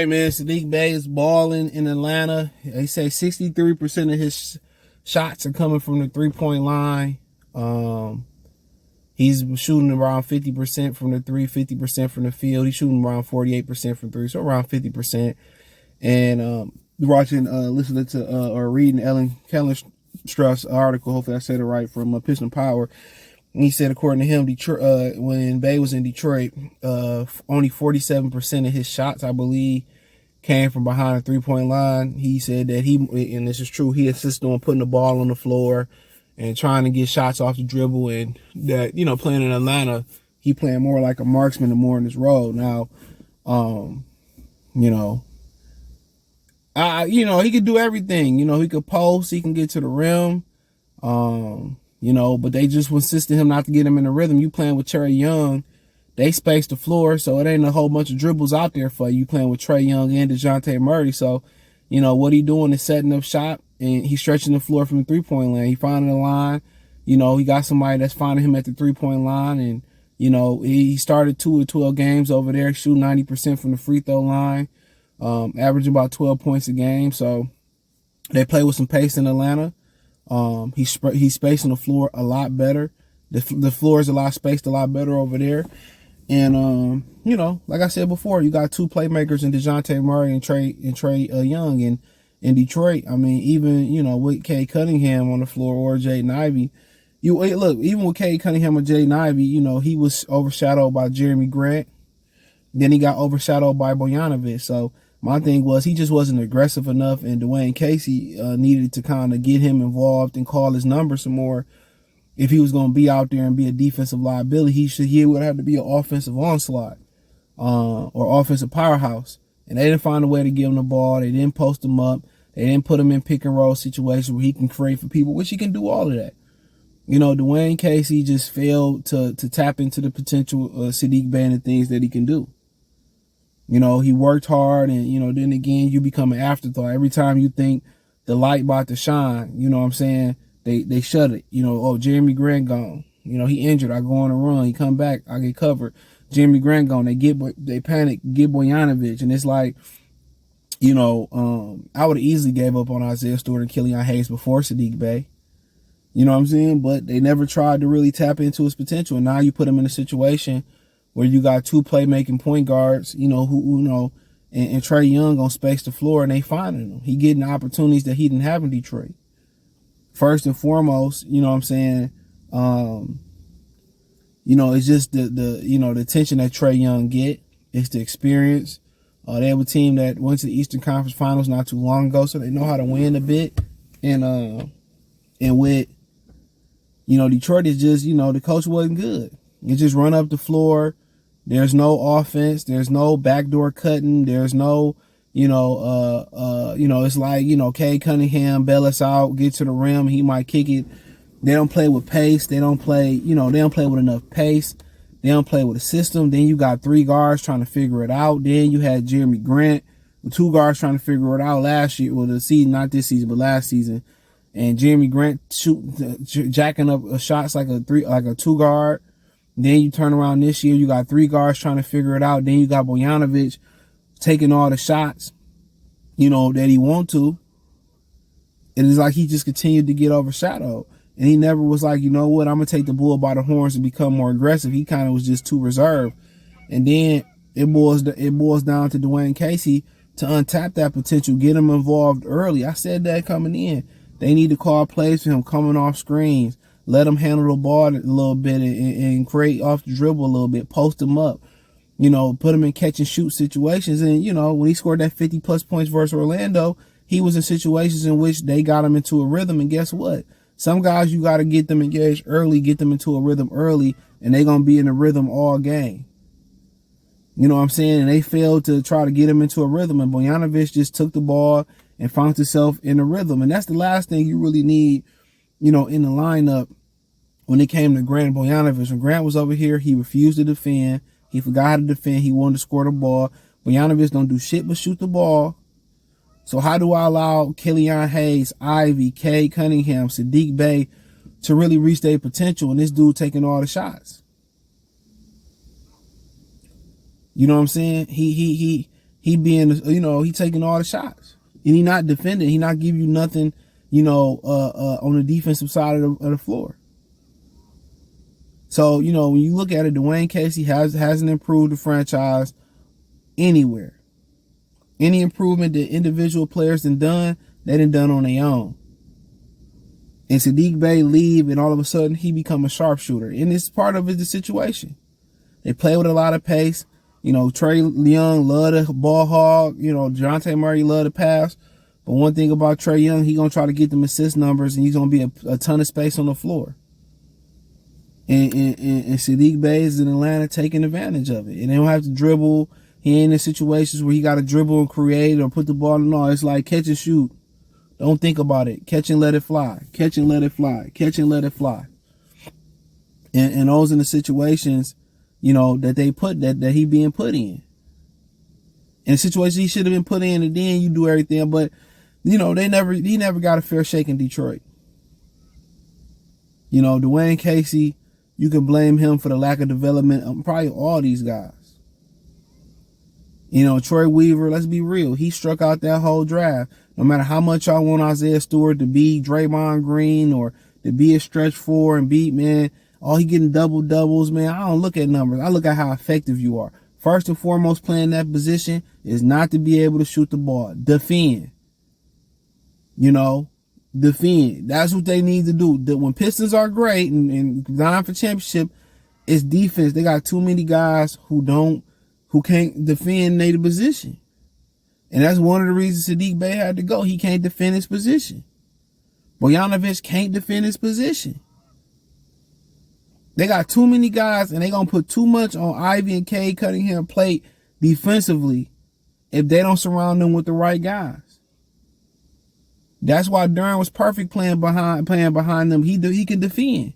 right, man. Saddiq Bey is balling in Atlanta. They say 63% of his shots are coming from the three-point line. He's shooting around 50% from the three, 50% from the field. He's shooting around 48% from three, so around 50%. And listening to or reading Ellen Kellenstra's article, hopefully I said it right, from Piston Power. And he said, according to him, Detroit, when Bey was in Detroit, only 47% of his shots, I believe, came from behind the three-point line. He said that and this is true, he insisted on putting the ball on the floor and trying to get shots off the dribble, and that, playing in Atlanta, he playing more like a marksman and more in his role. Now, he could do everything. He could post, he can get to the rim, but they just insisted him not to get him in the rhythm. You playing with Trae Young, they space the floor, so it ain't a whole bunch of dribbles out there for you. You playing with Trae Young and DeJounte Murray, so, what he doing is setting up shop, and he's stretching the floor from the three-point line. He finding the line, he got somebody that's finding him at the three-point line, and, he started 2 of 12 games over there, shooting 90% from the free throw line, averaging about 12 points a game. So they play with some pace in Atlanta. He's spacing the floor a lot better. The floor is spaced a lot better over there. And, like I said before, you got two playmakers in DeJounte Murray and Trae Young. In Detroit, I mean, even, with Cade Cunningham on the floor or Jaden Ivey, even with Cade Cunningham or Jaden Ivey, he was overshadowed by Jeremy Grant. Then he got overshadowed by Bojanovic. So my thing was, he just wasn't aggressive enough, and Dwayne Casey needed to kind of get him involved and call his number some more. If he was going to be out there and be a defensive liability, he would have to be an offensive onslaught or offensive powerhouse. And they didn't find a way to give him the ball. They didn't post him up. They didn't put him in pick and roll situations where he can create for people, which he can do all of that. Dwayne Casey just failed to tap into the potential of Saddiq Bey and the things that he can do. He worked hard, and, then again, you become an afterthought. Every time you think the light about to shine, you know what I'm saying, they shut it. Jeremy Grant gone. He injured. I go on a run. He come back. I get covered. Jeremy Grant gone. They panic, get Bojanovic. And it's like, I would have easily gave up on Isaiah Stewart and Killian Hayes before Saddiq Bey. You know what I'm saying? But they never tried to really tap into his potential. And now you put him in a situation where you got two playmaking point guards, and Trae Young on space the floor, and they finding him. He getting opportunities that he didn't have in Detroit. First and foremost, you know what I'm saying, it's just the attention that Trae Young get. It's the experience. They have a team that went to the Eastern Conference Finals not too long ago, so they know how to win a bit. And with, Detroit is just, the coach wasn't good. You just run up the floor. There's no offense. There's no backdoor cutting. There's no, it's like, Cade Cunningham, bail us out, get to the rim. He might kick it. They don't play with pace. They don't play, they don't play with enough pace. They don't play with a system. Then you got three guards trying to figure it out. Then you had Jeremy Grant with two guards trying to figure it out last year. Well, the season, not this season, but last season. And Jeremy Grant jacking up shots like a two guard. Then you turn around this year, you got three guards trying to figure it out. Then you got Bojanovic taking all the shots, that he want to. It is like he just continued to get overshadowed. And he never was like, I'm going to take the bull by the horns and become more aggressive. He kind of was just too reserved. And then it boils down to Dwayne Casey to untap that potential, get him involved early. I said that coming in. They need to call plays for him coming off screens. Let him handle the ball a little bit and create off the dribble a little bit. Post him up. Put him in catch and shoot situations. And, when he scored that 50-plus points versus Orlando, he was in situations in which they got him into a rhythm. And guess what? Some guys, you got to get them engaged early, get them into a rhythm early, and they're going to be in a rhythm all game. You know what I'm saying? And they failed to try to get him into a rhythm. And Bojanovic just took the ball and found himself in a rhythm. And that's the last thing you really need, in the lineup when it came to Grant and Bojanovic. When Grant was over here, he refused to defend. He forgot how to defend. He wanted to score the ball. Bojanovic don't do shit but shoot the ball. So how do I allow Killian Hayes, Ivy, Cade Cunningham, Saddiq Bey to really reach their potential, and this dude taking all the shots? You know what I'm saying? He he being, he taking all the shots. And he not defending. He not give you nothing, on the defensive side of the floor. So, when you look at it, Dwayne Casey hasn't improved the franchise anywhere. Any improvement that individual players done, they done on their own. And Saddiq Bey leave, and all of a sudden he become a sharpshooter. And it's part of the situation. They play with a lot of pace. Trey Young love the ball hog. DeJounte Murray love the pass. But one thing about Trey Young, he gonna try to get them assist numbers, and he's gonna be a ton of space on the floor. And Saddiq Bey is in Atlanta taking advantage of it. And they don't have to dribble. He ain't in situations where he got to dribble and create or put the ball in. No, it's like catch and shoot. Don't think about it. Catch and let it fly. Catch and let it fly. Catch and let it fly. And those are the situations, that they put that he being put in. In situations he should have been put in, and then you do everything. But he never got a fair shake in Detroit. Dwayne Casey, you can blame him for the lack of development of probably all these guys. Troy Weaver, let's be real. He struck out that whole draft. No matter how much y'all want Isaiah Stewart to be Draymond Green or to be a stretch four and beat, man, all he getting doubles, man. I don't look at numbers. I look at how effective you are. First and foremost, playing that position is not to be able to shoot the ball. Defend. Defend. That's what they need to do. When Pistons are great and dying for championship, it's defense. They got too many guys who can't defend their position. And that's one of the reasons Saddiq Bey had to go. He can't defend his position. Bogdanovic can't defend his position. They got too many guys, and they going to put too much on Ivy and Cade Cunningham plate defensively if they don't surround them with the right guys. That's why Duran was perfect playing behind them. He can defend.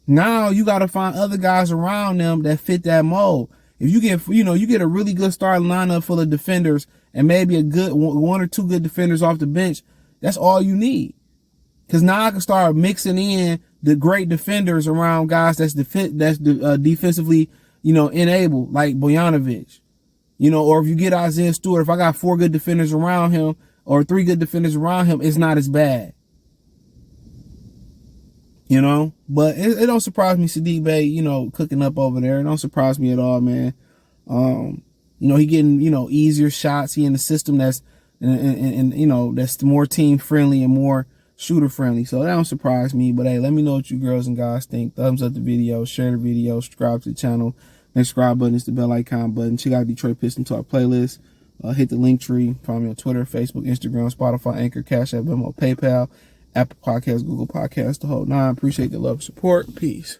Now you got to find other guys around them that fit that mold. If you get a really good starting lineup full of defenders and maybe a good one or two good defenders off the bench, that's all you need. Because now I can start mixing in the great defenders around guys that's defensively, enabled, like Bogdanovic. Or if you get Isaiah Stewart, if I got 4 good defenders around him or 3 good defenders around him, it's not as bad. But it don't surprise me, Saddiq Bey, cooking up over there. It don't surprise me at all, man. He getting, easier shots. He in the system that's, and that's more team friendly and more shooter friendly. So that don't surprise me. But hey, let me know what you girls and guys think. Thumbs up the video, share the video, subscribe to the channel. The subscribe button is the bell icon button. Check out Detroit Pistons Talk playlist. Hit the link tree. Follow me on Twitter, Facebook, Instagram, Spotify, Anchor, Cash App, Venmo, PayPal, Apple Podcasts, Google Podcasts, the whole nine. Appreciate the love and support. Peace.